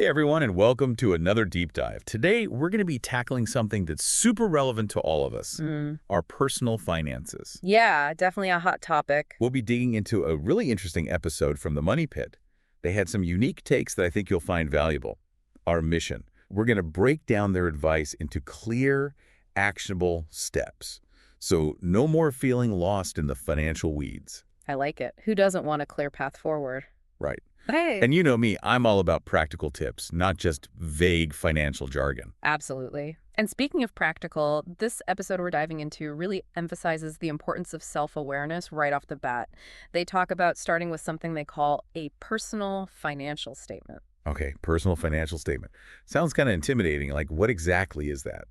everyone, and welcome to another deep dive. Today, we're going to be tackling something that's super relevant to all of us, our personal finances. Yeah, definitely a hot topic. We'll be digging into a really interesting episode from the Money Pit. They had some unique takes that I think you'll find valuable. Our mission. We're going to break down their advice into clear, actionable steps. So no more feeling lost in the financial weeds. I like it. Who doesn't want a clear path forward? Right. Hey. And you know me, I'm all about practical tips, not just vague financial jargon. Absolutely. And speaking of practical, this episode we're diving into really emphasizes the importance of self-awareness right off the bat. They talk about starting with something they call a personal financial statement. Okay, personal financial statement. Sounds kind of intimidating. Like, what exactly is that?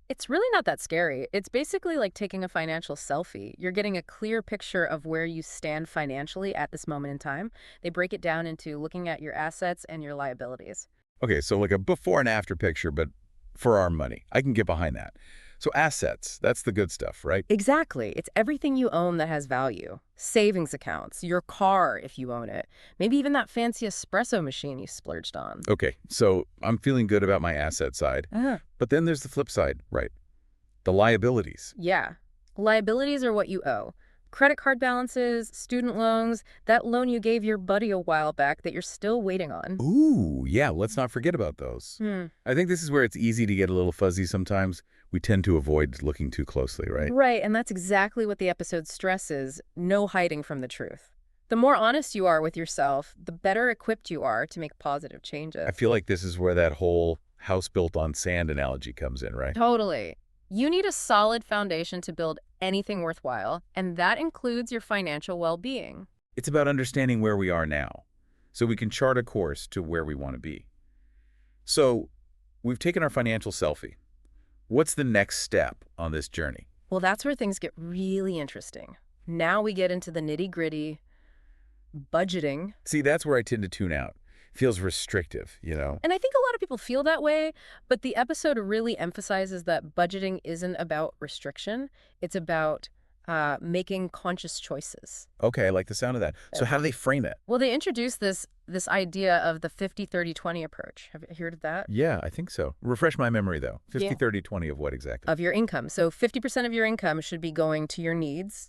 It's really not that scary. It's basically like taking a financial selfie. You're getting a clear picture of where you stand financially at this moment in time. They break it down into looking at your assets and your liabilities. Okay, so like a before and after picture, but for our money. I can get behind that. So assets, that's the good stuff, right? Exactly. It's everything you own that has value. Savings accounts, your car if you own it, maybe even that fancy espresso machine you splurged on. Okay, so I'm feeling good about my asset side. But then there's the flip side, right? The liabilities. Yeah. Liabilities are what you owe. Credit card balances, student loans, that loan you gave your buddy a while back that you're still waiting on. Ooh, yeah, let's not forget about those. I think this is where it's easy to get a little fuzzy sometimes. We tend to avoid looking too closely, right? Right, and that's exactly what the episode stresses, no hiding from the truth. The more honest you are with yourself, the better equipped you are to make positive changes. I feel like this is where that whole house built on sand analogy comes in, right? Totally. You need a solid foundation to build anything worthwhile, and that includes your financial well-being. It's about understanding where we are now, so we can chart a course to where we want to be. So, we've taken our financial selfie. What's the next step on this journey? Well, that's where things get really interesting. Now we get into the nitty-gritty, budgeting. See, that's where I tend to tune out. Feels restrictive, you know? And I think a lot of people feel that way, but the episode really emphasizes that budgeting isn't about restriction. It's about making conscious choices. Okay, I like the sound of that. So how do they frame it? Well, they introduced this idea of the 50-30-20 approach. Have you heard of that? Yeah, I think so. Refresh my memory, though. 50, Yeah. 30, 20 of what exactly? Of your income. So 50% of your income should be going to your needs,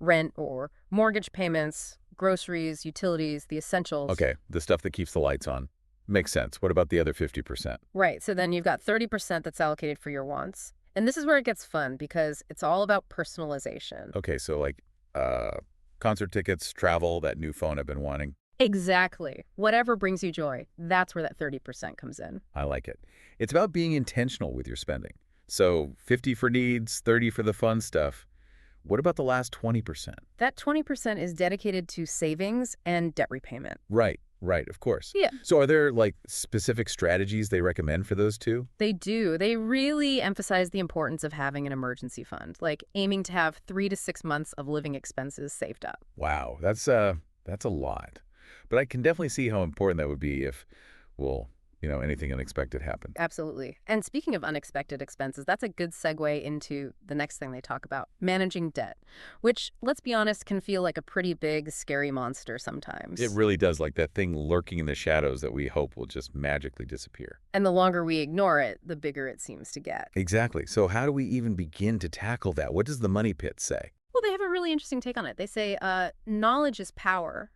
rent or mortgage payments, groceries, utilities, the essentials. Okay, the stuff that keeps the lights on. Makes sense. What about the other 50%? Right. So then you've got 30% that's allocated for your wants. And this is where it gets fun because it's all about personalization. Okay, so like concert tickets, travel, that new phone I've been wanting. Exactly. Whatever brings you joy, that's where that 30% comes in. I like it. It's about being intentional with your spending. So 50 for needs, 30 for the fun stuff. What about the last 20%? That 20% is dedicated to savings and debt repayment. Right, of course. Yeah. So are there like specific strategies they recommend for those two? They do. They really emphasize the importance of having an emergency fund, like aiming to have 3 to 6 months of living expenses saved up. Wow, that's a lot. But I can definitely see how important that would be if, well, anything unexpected happened. Absolutely. And speaking of unexpected expenses, that's a good segue into the next thing they talk about, managing debt, which, let's be honest, can feel like a pretty big, scary monster sometimes. It really does, like that thing lurking in the shadows that we hope will just magically disappear. And the longer we ignore it, the bigger it seems to get. Exactly. So how do we even begin to tackle that? What does the Money Pit say? Well, they have a really interesting take on it. They say knowledge is power.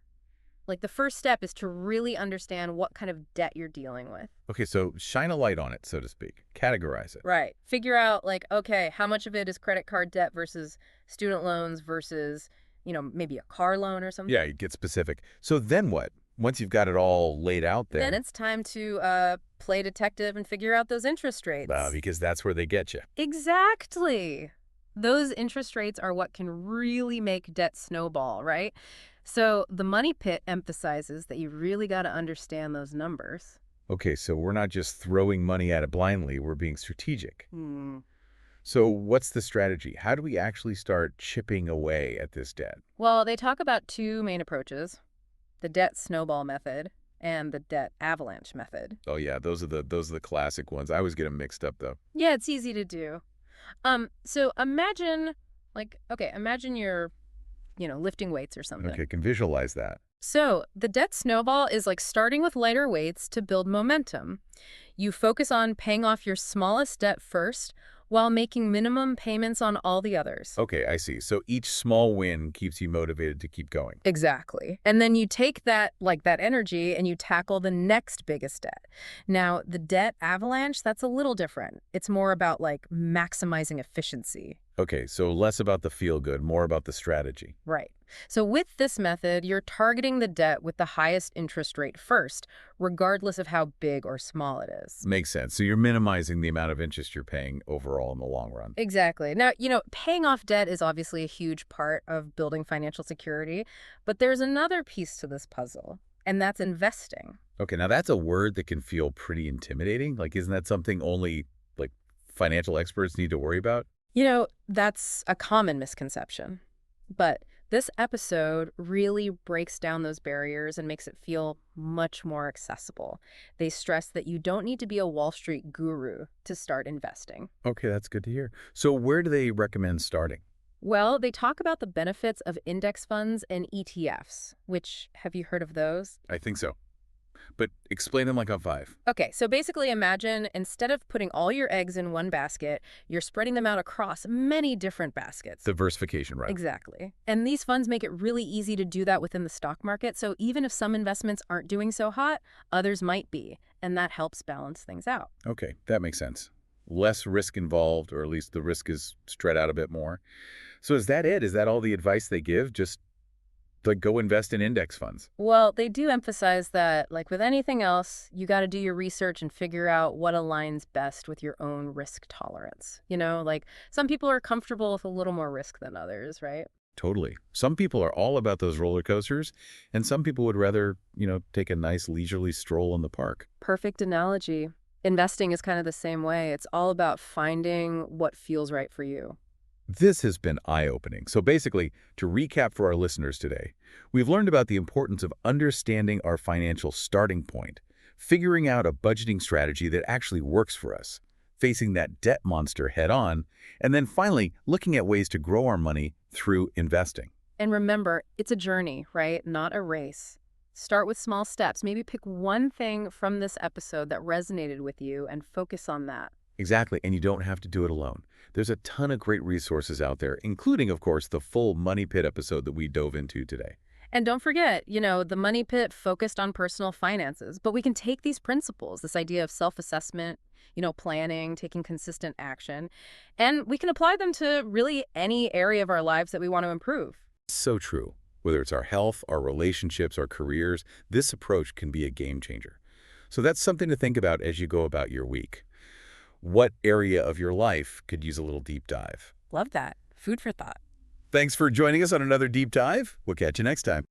Like the first step is to really understand what kind of debt you're dealing with. Okay, so shine a light on it, so to speak. Categorize it. Right. Figure out like, okay, how much of it is credit card debt versus student loans versus, maybe a car loan or something. Yeah, you get specific. So then what? Once you've got it all laid out there. Then it's time to play detective and figure out those interest rates. Because that's where they get you. Exactly. Those interest rates are what can really make debt snowball, right? So the Money Pit emphasizes that you really got to understand those numbers. Okay, so we're not just throwing money at it blindly, we're being strategic. So what's the strategy? How do we actually start chipping away at this debt? Well, they talk about two main approaches, the debt snowball method and the debt avalanche method. Oh yeah, those are the classic ones. I always get them mixed up though. Yeah, it's easy to do. So imagine you're lifting weights or something. Okay, can visualize that. So, the debt snowball is like starting with lighter weights to build momentum. You focus on paying off your smallest debt first while making minimum payments on all the others. Okay, I see. So each small win keeps you motivated to keep going. Exactly. And then you take that energy and you tackle the next biggest debt. Now, the debt avalanche, that's a little different. It's more about like maximizing efficiency. Okay, so less about the feel-good, more about the strategy. Right. So with this method, you're targeting the debt with the highest interest rate first, regardless of how big or small it is. Makes sense. So you're minimizing the amount of interest you're paying overall in the long run. Exactly. Now, paying off debt is obviously a huge part of building financial security, but there's another piece to this puzzle, and that's investing. Okay, now that's a word that can feel pretty intimidating. Like, isn't that something only, like, financial experts need to worry about? That's a common misconception. But this episode really breaks down those barriers and makes it feel much more accessible. They stress that you don't need to be a Wall Street guru to start investing. Okay, that's good to hear. So where do they recommend starting? Well, they talk about the benefits of index funds and ETFs, which, have you heard of those? I think so. But explain them like on five. Okay, so basically imagine instead of putting all your eggs in one basket, you're spreading them out across many different baskets. Diversification, right? Exactly. And these funds make it really easy to do that within the stock market. So even if some investments aren't doing so hot, others might be. And that helps balance things out. Okay, that makes sense. Less risk involved, or at least the risk is spread out a bit more. So is that it? Is that all the advice they give? Just like go invest in index funds? Well, they do emphasize that, like with anything else, you got to do your research and figure out what aligns best with your own risk tolerance. Like some people are comfortable with a little more risk than others, right? Totally. Some people are all about those roller coasters, and some people would rather, take a nice leisurely stroll in the park. Perfect analogy. Investing is kind of the same way. It's all about finding what feels right for you. This has been eye-opening. So basically, to recap for our listeners today, we've learned about the importance of understanding our financial starting point, figuring out a budgeting strategy that actually works for us, facing that debt monster head-on, and then finally looking at ways to grow our money through investing. And remember, it's a journey, right? Not a race. Start with small steps. Maybe pick one thing from this episode that resonated with you and focus on that. Exactly, and you don't have to do it alone. There's a ton of great resources out there, including, of course, the full Money Pit episode that we dove into today. And don't forget, the Money Pit focused on personal finances, but we can take these principles, this idea of self-assessment, planning, taking consistent action, and we can apply them to really any area of our lives that we want to improve. So true. Whether it's our health, our relationships, our careers, this approach can be a game changer. So that's something to think about as you go about your week. What area of your life could use a little deep dive? Love that. Food for thought. Thanks for joining us on another deep dive. We'll catch you next time.